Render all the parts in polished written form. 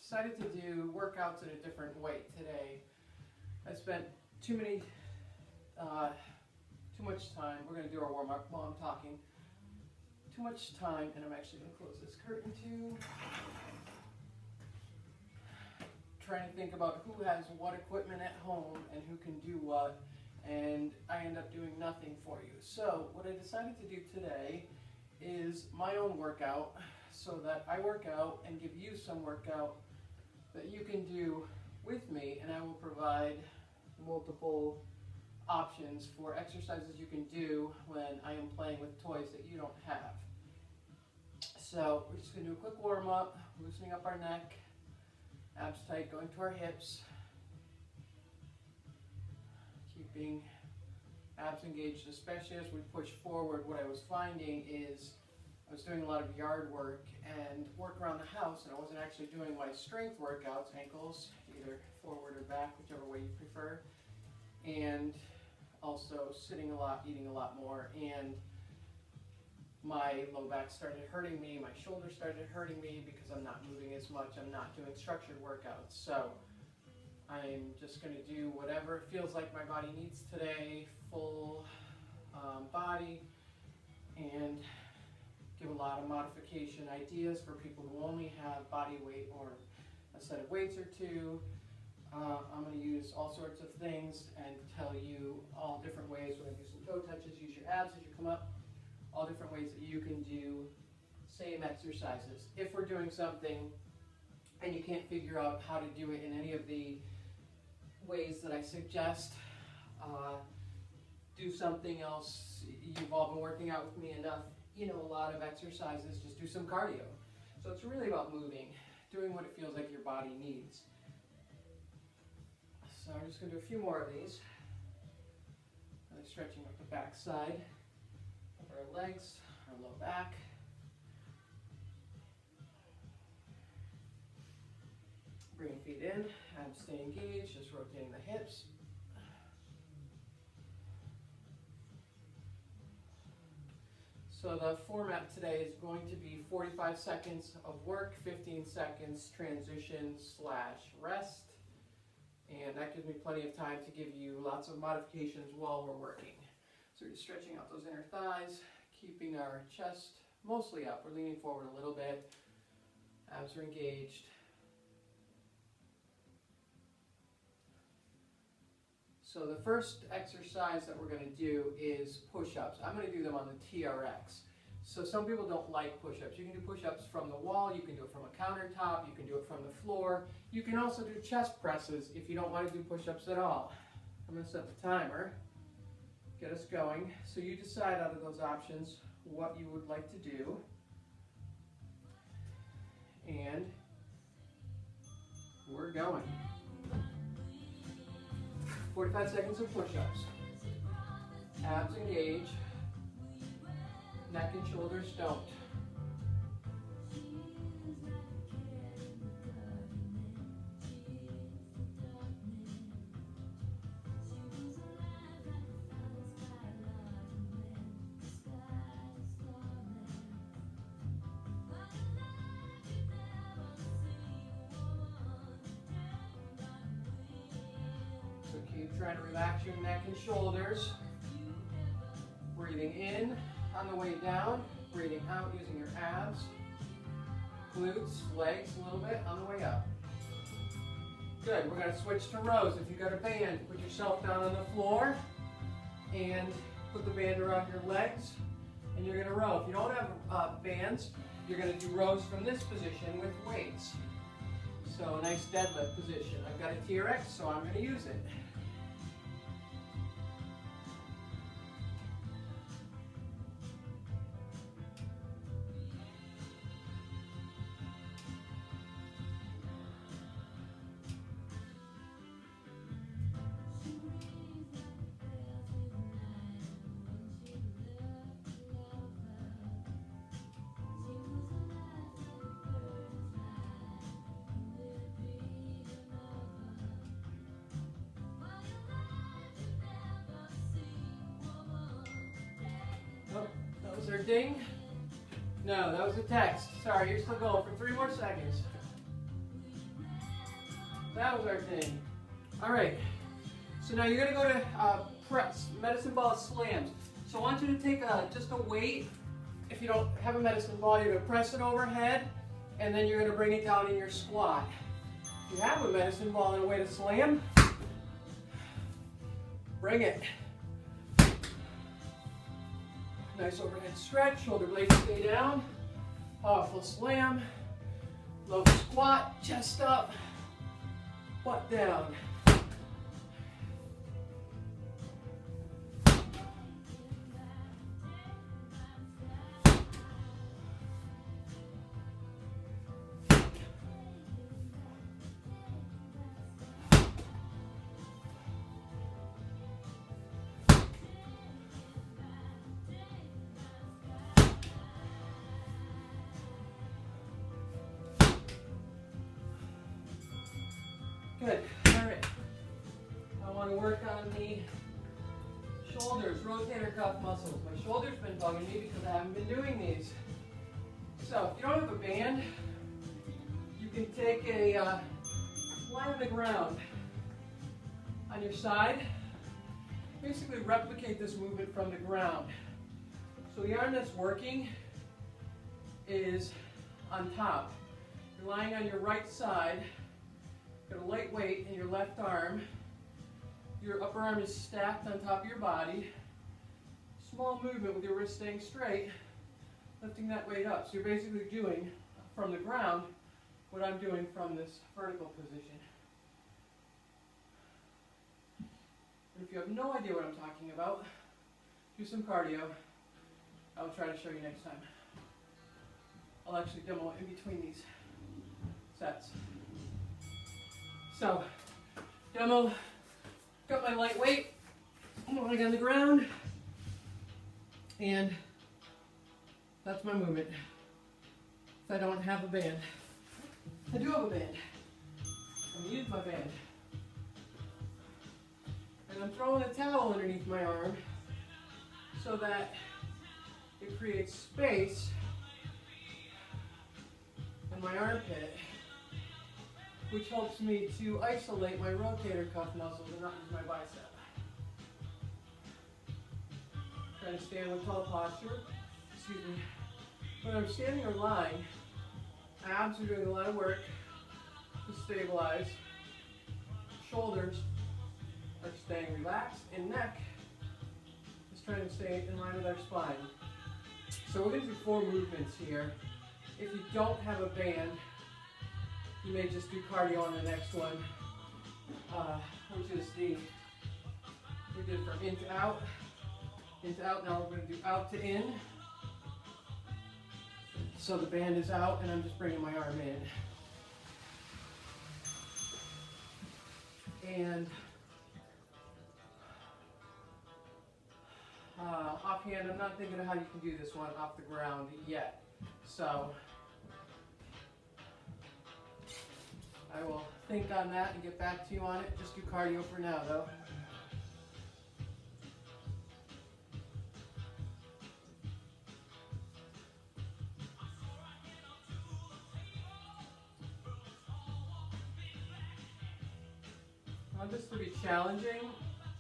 decided to do workouts at a different weight today. I spent too much time. We're going to do our warm-up while I'm talking. Too much time, and I'm actually going to close this curtain too. Trying to think about who has what equipment at home and who can do what, and I end up doing nothing for you. So what I decided to do today is my own workout, so that I work out and give you some workout that you can do with me, and I will provide multiple options for exercises you can do when I am playing with toys that you don't have. So we're just going to do a quick warm up, loosening up our neck, abs tight, going to our hips, keeping abs engaged, especially as we push forward. What I was finding is I was doing a lot of yard work and work around the house, and I wasn't actually doing my strength workouts, ankles, either forward or back, whichever way you prefer, and also sitting a lot, eating a lot more, and my low back started hurting me, my shoulders started hurting me because I'm not moving as much, I'm not doing structured workouts. So I'm just going to do whatever it feels like my body needs today, full body, and give a lot of modification ideas for people who only have body weight or a set of weights or two. I'm going to use all sorts of things and tell you all different ways. We're going to do some toe touches, use your abs as you come up, all different ways that you can do same exercises. If we're doing something and you can't figure out how to do it in any of the ways that I suggest, do something else. You've all been working out with me enough, you know, a lot of exercises, just do some cardio. So it's really about moving, doing what it feels like your body needs. So I'm just going to do a few more of these. Really stretching up the back side of our legs, our low back. Bring feet in, abs stay engaged, just rotating the hips. So the format today is going to be 45 seconds of work, 15 seconds transition/rest. And that gives me plenty of time to give you lots of modifications while we're working. So we're just stretching out those inner thighs, keeping our chest mostly up. We're leaning forward a little bit. Abs are engaged. So the first exercise that we're going to do is push-ups. I'm going to do them on the TRX. So some people don't like push-ups. You can do push-ups from the wall, you can do it from a countertop, you can do it from the floor. You can also do chest presses if you don't want to do push-ups at all. I'm going to set the timer, get us going. So you decide out of those options what you would like to do. And we're going. 45 seconds of push-ups. Abs engage. Neck and shoulders don't. So keep trying to relax your neck and shoulders. Breathing in on the way down, breathing out using your abs, glutes, legs a little bit on the way up. Good, we're going to switch to rows. If you've got a band, put yourself down on the floor and put the band around your legs, and you're going to row. If you don't have bands, you're going to do rows from this position with weights. So a nice deadlift position. I've got a TRX, so I'm going to use it. Oh, that was our ding. No, that was a text. Sorry, you're still going for 3 more seconds. That was our thing. All right. So now you're gonna go to press, medicine ball slams. So I want you to take just a weight. If you don't have a medicine ball, you're gonna press it overhead, and then you're gonna bring it down in your squat. If you have a medicine ball and a way to slam, bring it. Nice overhead stretch, shoulder blades stay down. Powerful slam. Low squat, chest up, butt down. Good. All right. I want to work on the shoulders, rotator cuff muscles. My shoulder's been bugging me because I haven't been doing these. So if you don't have a band, you can take a lie on the ground on your side. Basically replicate this movement from the ground. So the arm that's working is on top. You're lying on your right side. Got a light weight in your left arm. Your upper arm is stacked on top of your body. Small movement with your wrist staying straight, lifting that weight up. So you're basically doing from the ground what I'm doing from this vertical position. And if you have no idea what I'm talking about, do some cardio. I'll try to show you next time. I'll actually demo in between these sets. So, demo, got my light weight, I'm lying on the ground, and that's my movement. If I don't have a band. I do have a band. I'm going to use my band. And I'm throwing a towel underneath my arm so that it creates space in my armpit, which helps me to isolate my rotator cuff muscles and not use my bicep. Trying to stay in a tall posture. Excuse me. When I'm standing or lying, abs are doing a lot of work to stabilize. Shoulders are staying relaxed, and neck is trying to stay in line with our spine. So we're going to do 4 movements here. If you don't have a band, you may just do cardio on the next one, which is we did from in to out, now we're going to do out to in. So the band is out and I'm just bringing my arm in. And offhand, I'm not thinking of how you can do this one off the ground yet. So I will think on that and get back to you on it. Just do cardio for now, though. I want this to be challenging,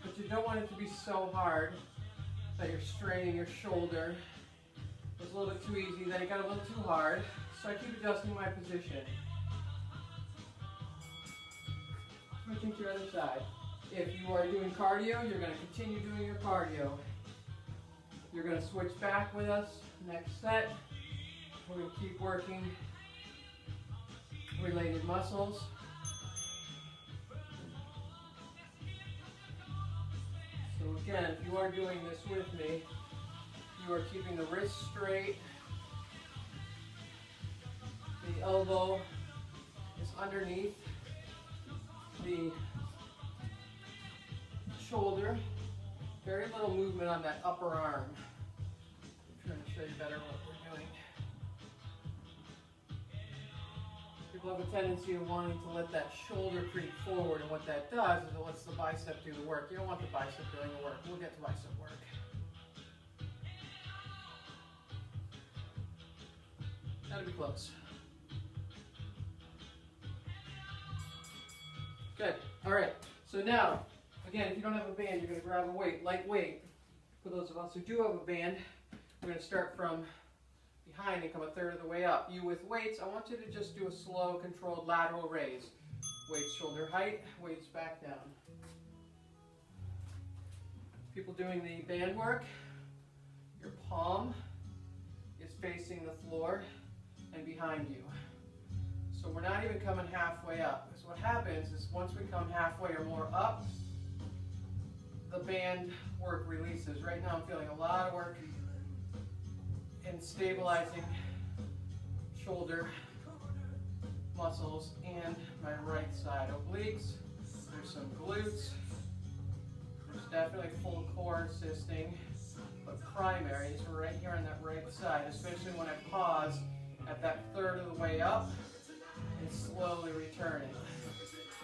but you don't want it to be so hard that you're straining your shoulder. It was a little bit too easy, then it got a little too hard, so I keep adjusting my position. Switching to the other side. If you are doing cardio, you're going to continue doing your cardio. You're going to switch back with us. Next set, we're going to keep working related muscles. So again, if you are doing this with me, you are keeping the wrist straight. The elbow is underneath the shoulder. Very little movement on that upper arm. I'm trying to show you better what we're doing. People have a tendency of wanting to let that shoulder creep forward, and what that does is it lets the bicep do the work. You don't want the bicep doing the work. We'll get to bicep work. Gotta be close. Good. All right. So now, again, if you don't have a band, you're going to grab a weight, light weight. For those of us who do have a band, we're going to start from behind and come a third of the way up. You with weights, I want you to just do a slow, controlled lateral raise. Weights shoulder height, weights back down. People doing the band work, your palm is facing the floor and behind you. So we're not even coming halfway up. So what happens is once we come halfway or more up, the band work releases. Right now I'm feeling a lot of work in stabilizing shoulder muscles and my right side obliques. There's some glutes. There's definitely full core assisting, but primary is right here on that right side, especially when I pause at that third of the way up and slowly returning.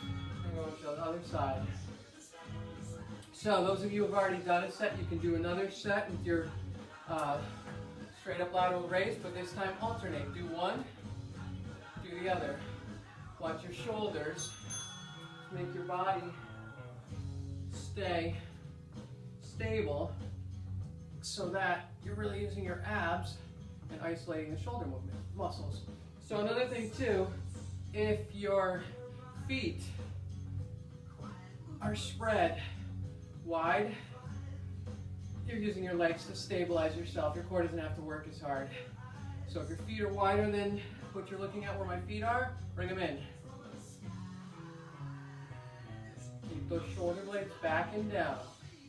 And going to the other side. So those of you who have already done a set, you can do another set with your straight up lateral raise, but this time alternate. Do one, do the other. Watch your shoulders. Make your body stay stable so that you're really using your abs and isolating the shoulder movement muscles. So another thing too, if your feet are spread wide, you're using your legs to stabilize yourself. Your core doesn't have to work as hard. So if your feet are wider than what you're looking at where my feet are, bring them in. Keep those shoulder blades back and down.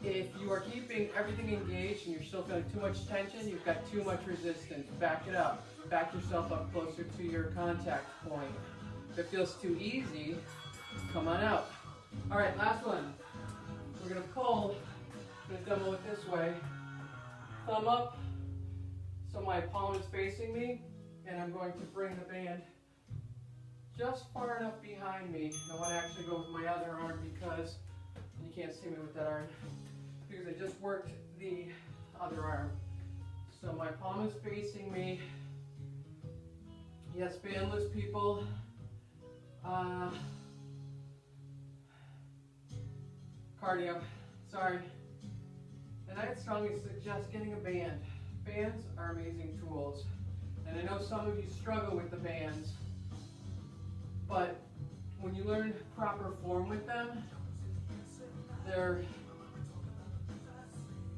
If you are keeping everything engaged and you're still feeling too much tension, you've got too much resistance. Back it up. Back yourself up closer to your contact point. If it feels too easy, come on out. All right, last one. We're going to pull. I'm going to demo it this way. Thumb up, so my palm is facing me, and I'm going to bring the band just far enough behind me. I want to actually go with my other arm because you can't see me with that arm, because I just worked the other arm. So my palm is facing me. Yes, bandless people. Cardio, sorry. And I'd strongly suggest getting a band. Bands are amazing tools. And I know some of you struggle with the bands, but when you learn proper form with them, they're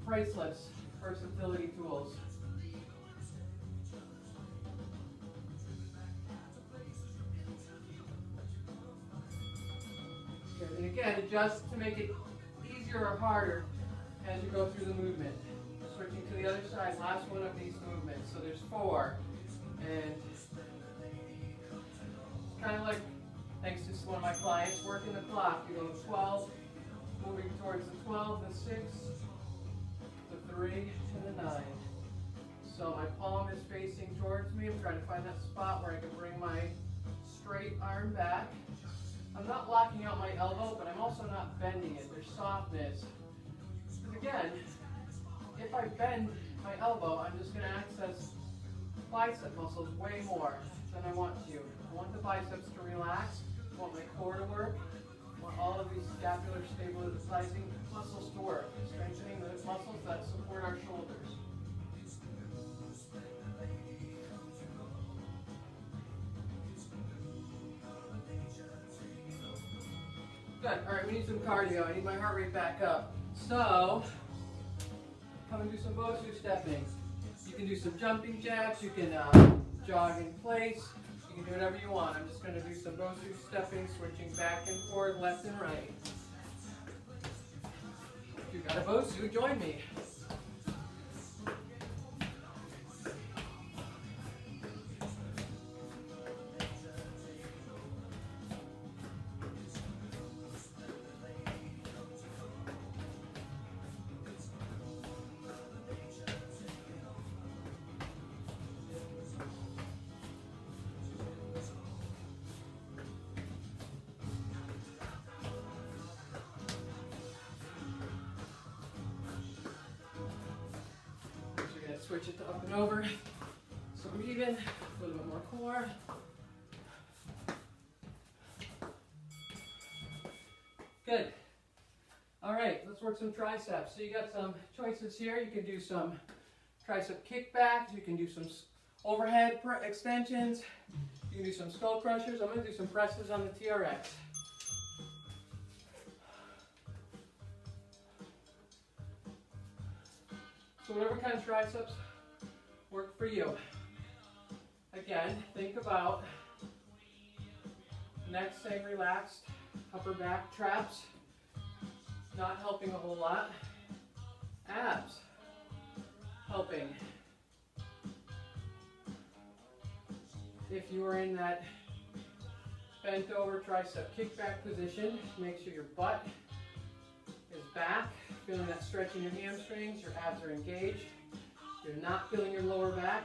priceless versatility tools. And again, adjust to make it easier or harder as you go through the movement. Switching to the other side, last one of these movements. So there's 4. And it's kind of like, thanks to one of my clients, working the clock. You go 12, moving towards the 12, the 6, the 3, and the 9. So my palm is facing towards me. I'm trying to find that spot where I can bring my straight arm back. I'm not locking out my elbow, but I'm also not bending it. There's softness. Because again, if I bend my elbow, I'm just going to access bicep muscles way more than I want to. I want the biceps to relax. I want my core to work. I want all of these scapular stabilizing muscles to work, strengthening the muscles that support our shoulders. Good. All right, we need some cardio. I need my heart rate back up. So, come and do some Bosu stepping. You can do some jumping jacks. You can jog in place. You can do whatever you want. I'm just going to do some Bosu stepping, switching back and forth, left and right. If you've got a Bosu, join me. Switch it to up and over, so we're even, a little bit more core. Good. All right, let's work some triceps. So you got some choices here. You can do some tricep kickbacks. You can do some overhead extensions. You can do some skull crushers. I'm going to do some presses on the TRX. So whatever kind of triceps work for you. Again, think about neck staying relaxed, upper back traps, not helping a whole lot. Abs, helping. If you are in that bent over tricep kickback position, make sure your butt is back, feeling that stretch in your hamstrings, your abs are engaged. You're not feeling your lower back.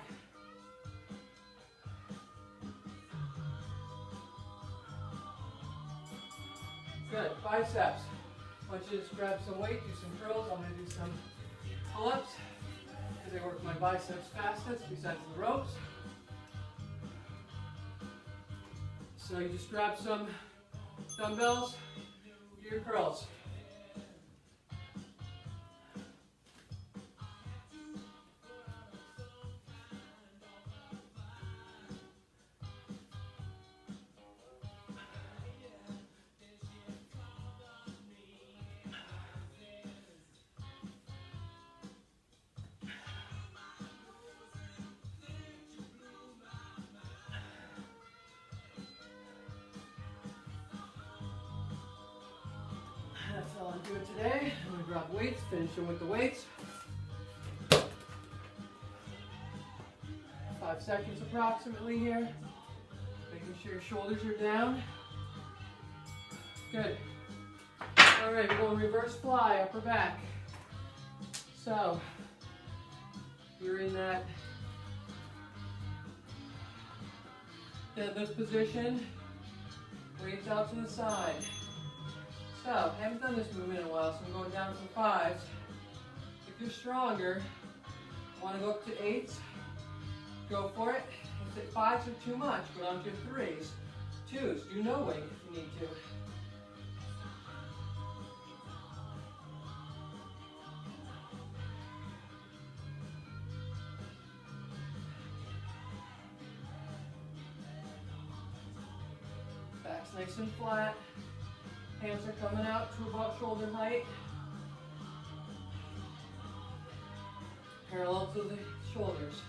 Good. Biceps. I want you to just grab some weight, do some curls. I'm going to do some pull-ups because I work my biceps fastest besides the ropes. So you just grab some dumbbells, do your curls. That's all I'm doing today. I'm going to grab weights, finish them with the weights. 5 seconds approximately here. Making sure your shoulders are down. Good. All right, we're going reverse fly, upper back. So, you're in that deadlift position. Weights out to the side. So, I haven't done this movement in a while, so I'm going down some 5s. If you're stronger, want to go up to 8s, go for it. If 5s are too much, go down to 3s. 2s, do no weight if you need to. Back's nice and flat. Hands are coming out to about shoulder height. Parallel to the shoulders.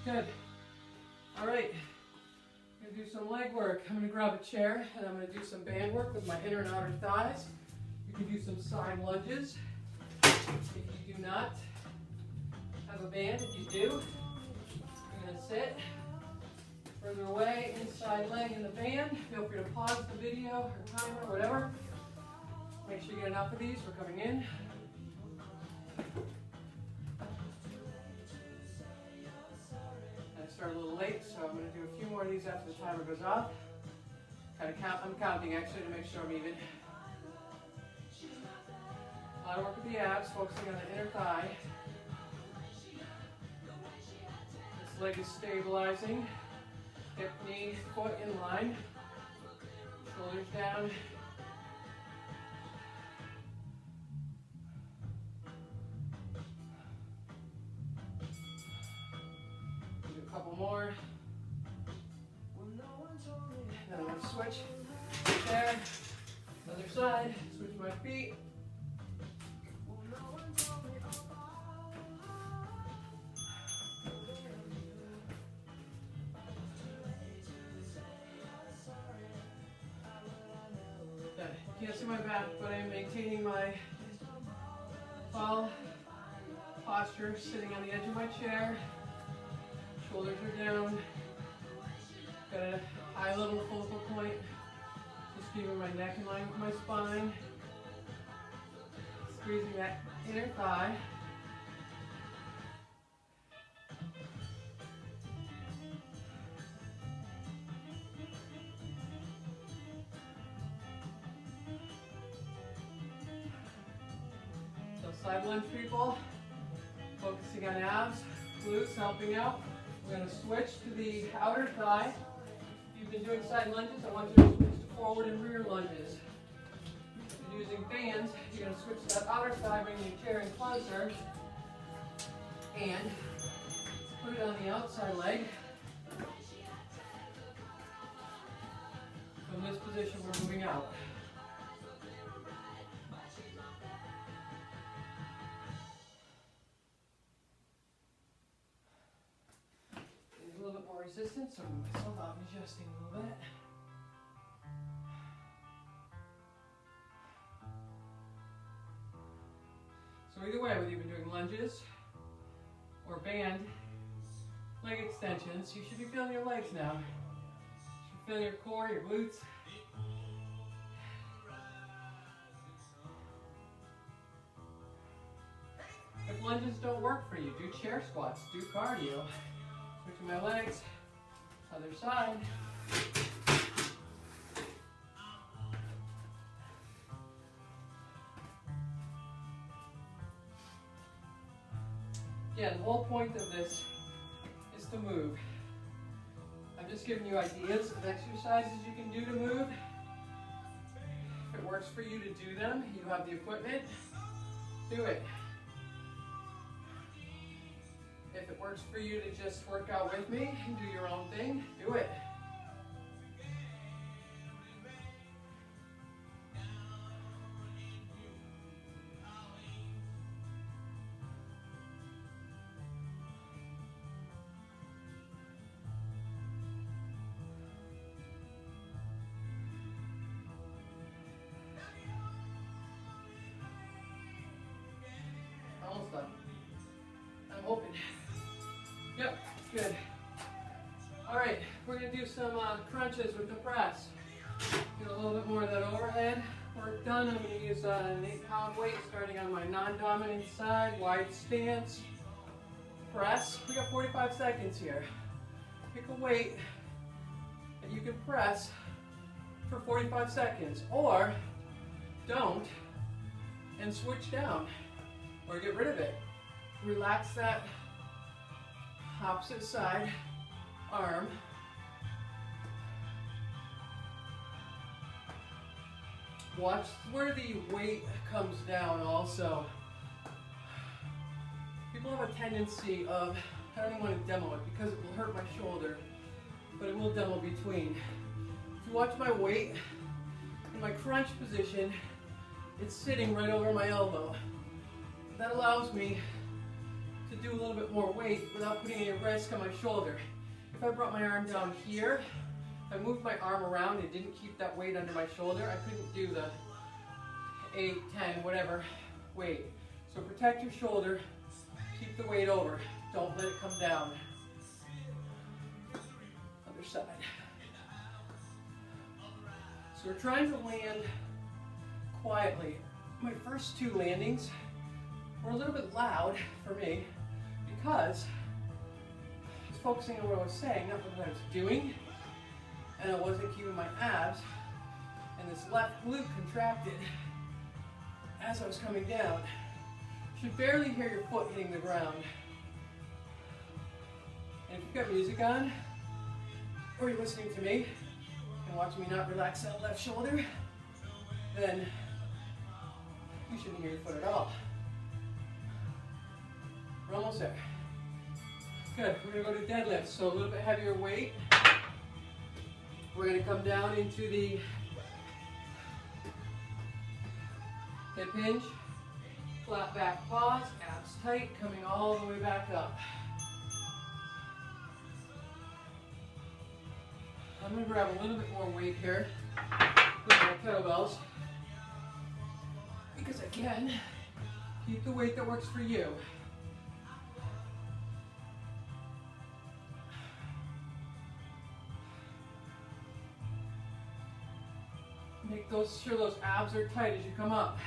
Good. All right. I'm going to do some leg work. I'm going to grab a chair and I'm going to do some band work with my inner and outer thighs. You can do some side lunges. If you do not have a band, if you do, you're going to sit further away, inside leg in the band. Feel free to pause the video or timer or whatever. Make sure you get enough of these. We're coming in. I started a little late, so I'm going to do a few more of these after the timer goes off. I'm counting actually to make sure I'm even. A lot of work with the abs, focusing on the inner thigh. This leg is stabilizing. Hip, knee, foot in line. Shoulders down. Do a couple more. Then I'm going to switch there. Other side. Switch my feet. Can't see my back, but I'm maintaining my fall posture, sitting on the edge of my chair. Shoulders are down. Got a high level focal point. Just keeping my neck in line with my spine. Squeezing that inner thigh. Side lunge people, focusing on abs, glutes helping out. We're going to switch to the outer thigh. If you've been doing side lunges, I want you to switch to forward and rear lunges. If you're using bands, you're going to switch to that outer thigh, bring your chair in closer, and put it on the outside leg. From this position, we're moving out. A little bit more resistance, so myself, I'm adjusting a little bit. So either way, whether you've been doing lunges or band leg extensions, you should be feeling your legs now. You should feel your core, your glutes. If lunges don't work for you, do chair squats, do cardio. Switching my legs, other side. Again, the whole point of this is to move. I'm just giving you ideas of exercises you can do to move. If it works for you to do them, you have the equipment, do it. If it works for you to just work out with me and do your own thing, do it. Almost done. I'm hoping. Yep, good. All right, we're gonna do some crunches with the press. Get a little bit more of that overhead work done. I'm gonna use an 8-pound weight starting on my non-dominant side, wide stance, press. We got 45 seconds here. Pick a weight that you can press for 45 seconds, or don't, and switch down, or get rid of it. Relax that opposite side arm. Watch where the weight comes down also. People have a tendency of, I don't even want to demo it because it will hurt my shoulder, but it will demo between. If you watch my weight, in my crunch position, it's sitting right over my elbow. That allows me to do a little bit more weight without putting any risk on my shoulder. If I brought my arm down here, if I moved my arm around and didn't keep that weight under my shoulder, I couldn't do the 8, 10, whatever weight. So protect your shoulder, keep the weight over, don't let it come down. Other side. So we're trying to land quietly. My first 2 landings were a little bit loud for me because I was focusing on what I was saying, not what I was doing, and I wasn't keeping my abs, and this left glute contracted as I was coming down. You should barely hear your foot hitting the ground. And if you've got music on, or you're listening to me and watching me not relax that left shoulder, then you shouldn't hear your foot at all. We're almost there. Good, we're gonna go to deadlifts, so a little bit heavier weight. We're gonna come down into the hip hinge, flat back pause, abs tight, coming all the way back up. I'm gonna grab a little bit more weight here with my kettlebells, because again, keep the weight that works for you. Make sure those abs are tight as you come up.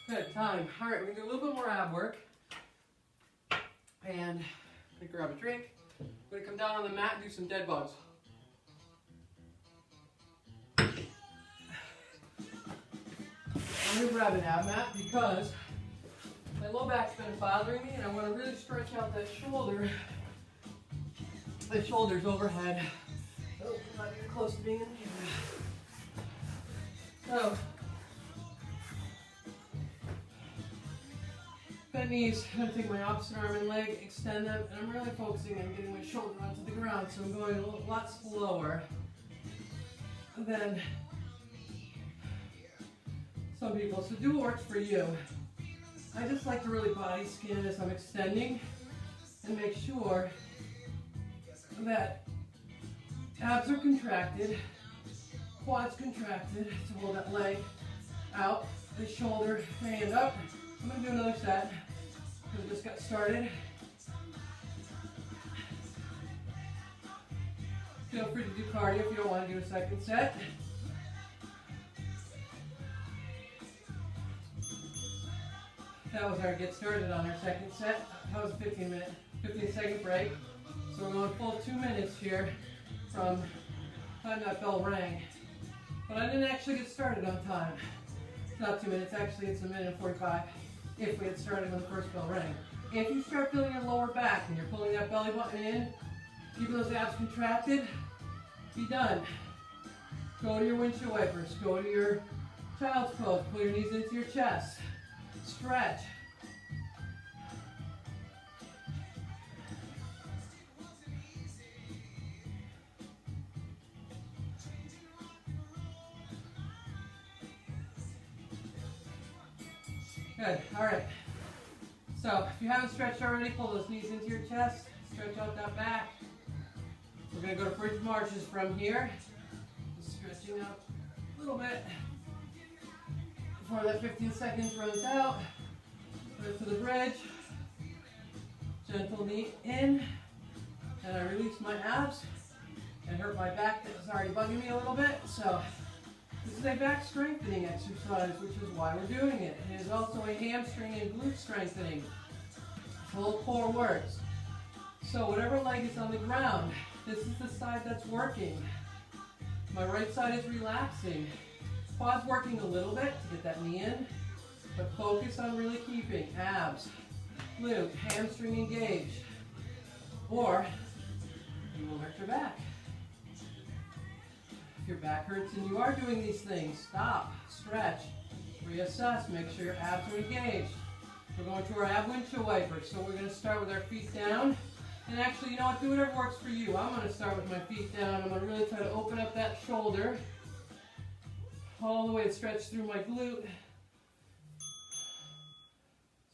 Good, time. All right, we're gonna do a little bit more ab work. And I'm gonna grab a drink. I'm gonna come down on the mat and do some dead bugs. I'm gonna grab an ab mat because my low back's been bothering me and I want to really stretch out that shoulder. The shoulder's overhead. Oh, I'm not even close to being in the camera. So, bend knees, I'm going to take my opposite arm and leg, extend them, and I'm really focusing on getting my shoulder onto the ground, so I'm going a lot slower than some people. So do what works for you. I just like to really body scan as I'm extending and make sure that abs are contracted, quads contracted to hold that leg out, the shoulder, hand up. I'm going to do another set because we just got started. Feel free to do cardio if you don't want to do a second set. That was our get started on our second set. That was a 15-second break. So we're going full 2 minutes here from the time that bell rang. But I didn't actually get started on time. It's not 2 minutes, actually it's 1 minute and 45 if we had started when the first bell rang. If you start feeling your lower back and you're pulling that belly button in, keeping those abs contracted, be done. Go to your windshield wipers, go to your child's pose, pull your knees into your chest. Stretch. Good, all right. So if you haven't stretched already, pull those knees into your chest, stretch out that back. We're gonna go to bridge marches from here. Just stretching out a little bit. Before that 15 seconds runs out, go to the bridge, gentle knee in, and I release my abs and hurt my back that was already bugging me a little bit. So this is a back strengthening exercise, which is why we're doing it. It is also a hamstring and glute strengthening. Full core works. So whatever leg is on the ground, this is the side that's working. My right side is relaxing. Quads working a little bit to get that knee in, but focus on really keeping abs, glute, hamstring engaged, or you will hurt your back. If your back hurts and you are doing these things, stop, stretch, reassess, make sure your abs are engaged. We're going to our ab windshield wipers, so we're going to start with our feet down. And actually, you know what, do whatever works for you. I'm going to start with my feet down. I'm going to really try to open up that shoulder all the way and stretch through my glute.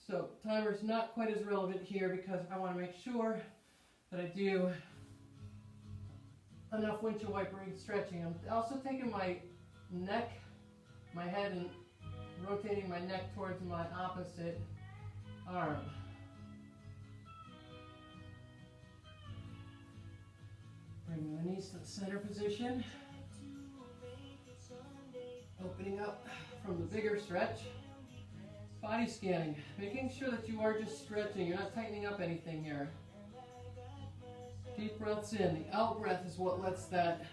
So timer's not quite as relevant here because I want to make sure that I do enough windshield wipering stretching. I'm also taking my neck, my head, and rotating my neck towards my opposite arm. Bring the knees to the center position. Opening up from the bigger stretch. Body scanning, making sure that you are just stretching. You're not tightening up anything here. Deep breaths in. The out breath is what lets that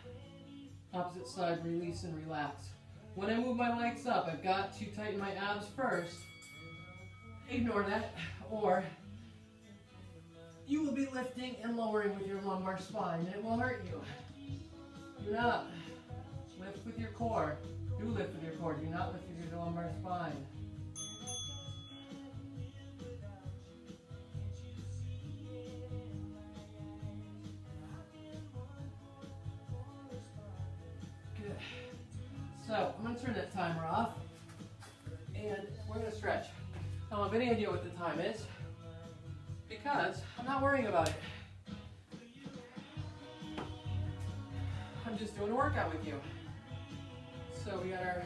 opposite side release and relax. When I move my legs up, I've got to tighten my abs first. Ignore that, or you will be lifting and lowering with your lumbar spine, and it will hurt you. Do not lift with your core. Do lift with your core. Do not lift with your lumbar spine. Good. So I'm going to turn that timer off, and we're going to stretch. I don't have any idea what the time is because I'm not worrying about it. I'm just doing a workout with you. So we got our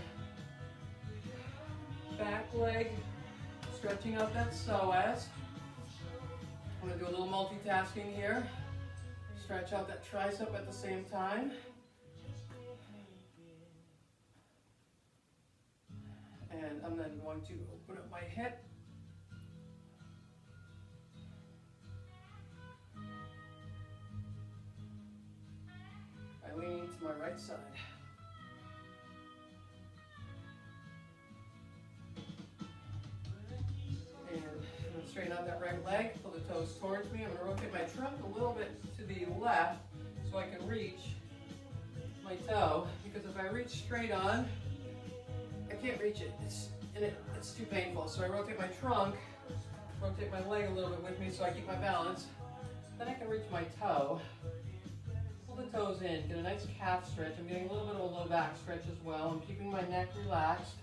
back leg stretching out that psoas. I'm going to do a little multitasking here. Stretch out that tricep at the same time. And I'm then going to open up my hip. By leaning to my right side. And I'm going to straighten out that right leg, pull the toes towards me. I'm going to rotate my trunk a little bit to the left so I can reach my toe, because if I reach straight on, I can't reach it. It's too painful. So I rotate my trunk, rotate my leg a little bit with me so I keep my balance. Then I can reach my toe. Pull the toes in, get a nice calf stretch. I'm getting a little bit of a low back stretch as well. I'm keeping my neck relaxed.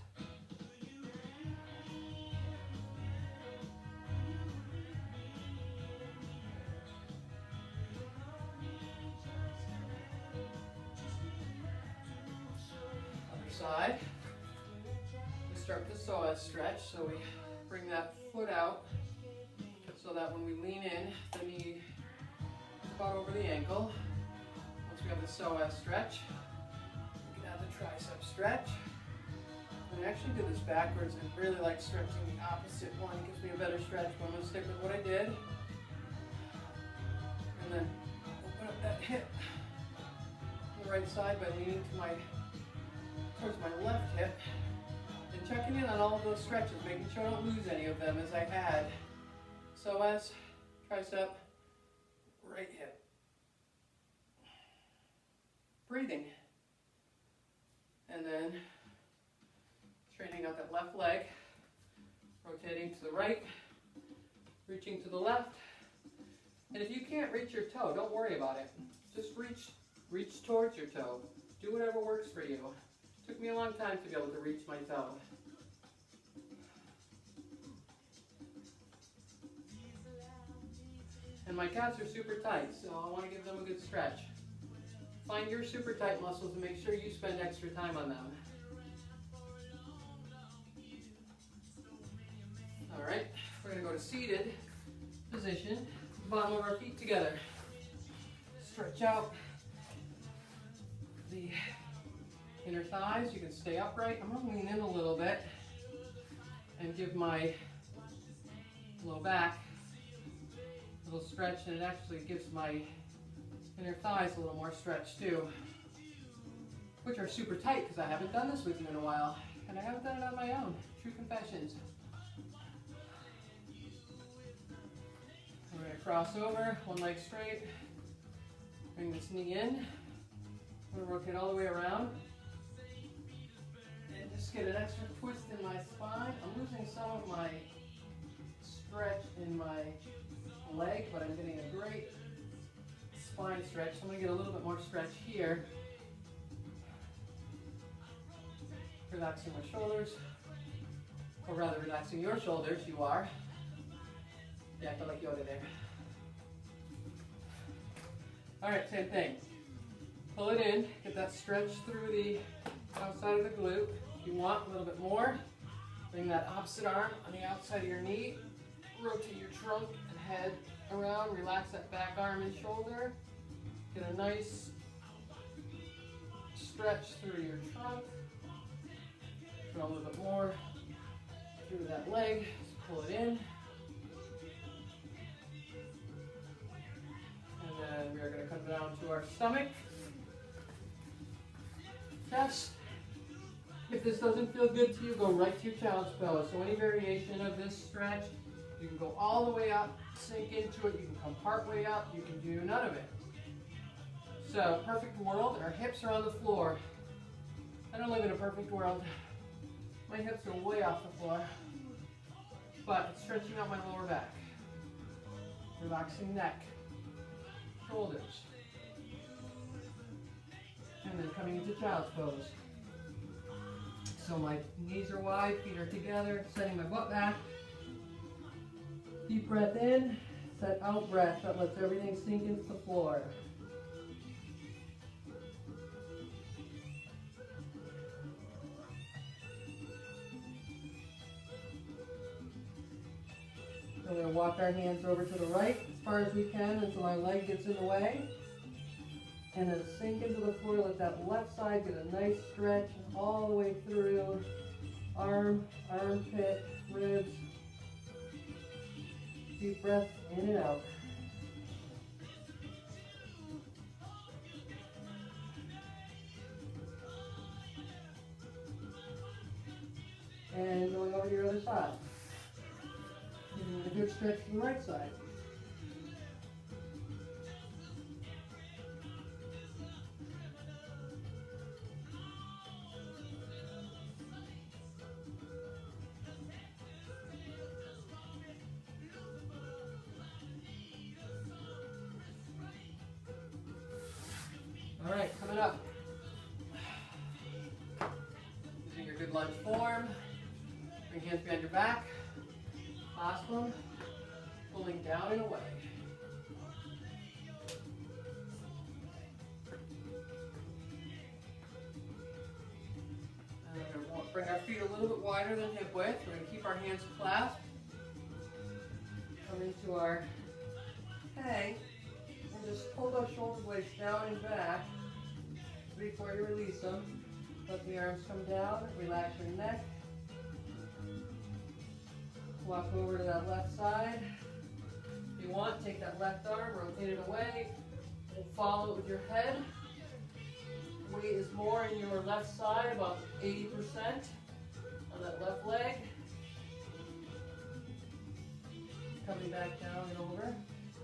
Side. We start the psoas stretch, so we bring that foot out so that when we lean in, the knee is about over the ankle. Once we have the psoas stretch, we can add the tricep stretch. And I actually did this backwards. I really like stretching the opposite one. It gives me a better stretch, but I'm going to stick with what I did. And then open up that hip on the right side by leaning towards my left hip, and checking in on all of those stretches, making sure I don't lose any of them as I add psoas, tricep, right hip. Breathing. And then straightening out that left leg, rotating to the right, reaching to the left. And if you can't reach your toe, don't worry about it. Just reach towards your toe. Do whatever works for you. Took me a long time to be able to reach my toe. And my calves are super tight, so I want to give them a good stretch. Find your super tight muscles and make sure you spend extra time on them. All right, we're going to go to seated position, bottom of our feet together. Stretch out the inner thighs. You can stay upright. I'm going to lean in a little bit and give my low back a little stretch, and it actually gives my inner thighs a little more stretch too, which are super tight because I haven't done this with you in a while, and I haven't done it on my own. True confessions. I'm going to cross over, one leg straight, bring this knee in. I'm going to rotate all the way around. Just get an extra twist in my spine. I'm losing some of my stretch in my leg, but I'm getting a great spine stretch. So I'm going to get a little bit more stretch here. Relaxing my shoulders, or rather relaxing your shoulders. You are. Yeah, I feel like Yoda there. All right, same thing. Pull it in, get that stretch through the outside of the glute. If you want a little bit more, bring that opposite arm on the outside of your knee, rotate your trunk and head around, relax that back arm and shoulder, get a nice stretch through your trunk, go a little bit more through that leg, just pull it in, and then we are going to come down to our stomach, chest. If this doesn't feel good to you, go right to your child's pose. So any variation of this stretch, you can go all the way up, sink into it, you can come part way up, you can do none of it. So, perfect world, our hips are on the floor. I don't live in a perfect world. My hips are way off the floor, but it's stretching out my lower back. Relaxing neck, shoulders, and then coming into child's pose. So my knees are wide, feet are together, setting my butt back. Deep breath in, set out breath that lets everything sink into the floor. We're going to walk our hands over to the right as far as we can until our leg gets in the way. And then sink into the floor, let that left side get a nice stretch all the way through arm, armpit, ribs. Deep breath in and out. And going over to your other side. Giving it a good stretch to the right side. All right, coming up. Using your good lunge form. Bring hands behind your back. Clasp them. Pulling down and away. And we're going to bring our feet a little bit wider than hip width. We're going to keep our hands clasped. Come into our hang. And just pull those shoulder blades down and back before you release them. Let the arms come down, relax your neck. Walk over to that left side. If you want, take that left arm, rotate it away, and follow it with your head. Weight is more in your left side, about 80% on that left leg. Coming back down and over.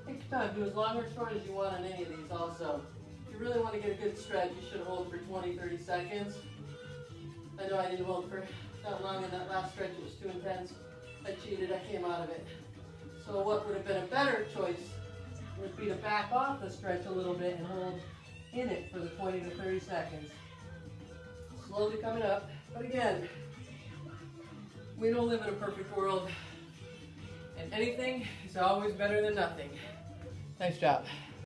Take your time, do as long or short as you want on any of these also. If you really want to get a good stretch, you should hold for 20-30 seconds. I know I didn't hold for that long in that last stretch, it was too intense. I cheated, I came out of it. So what would have been a better choice would be to back off the stretch a little bit and hold in it for the 20 to 30 seconds. Slowly coming up, but again, we don't live in a perfect world, and anything is always better than nothing. Nice job.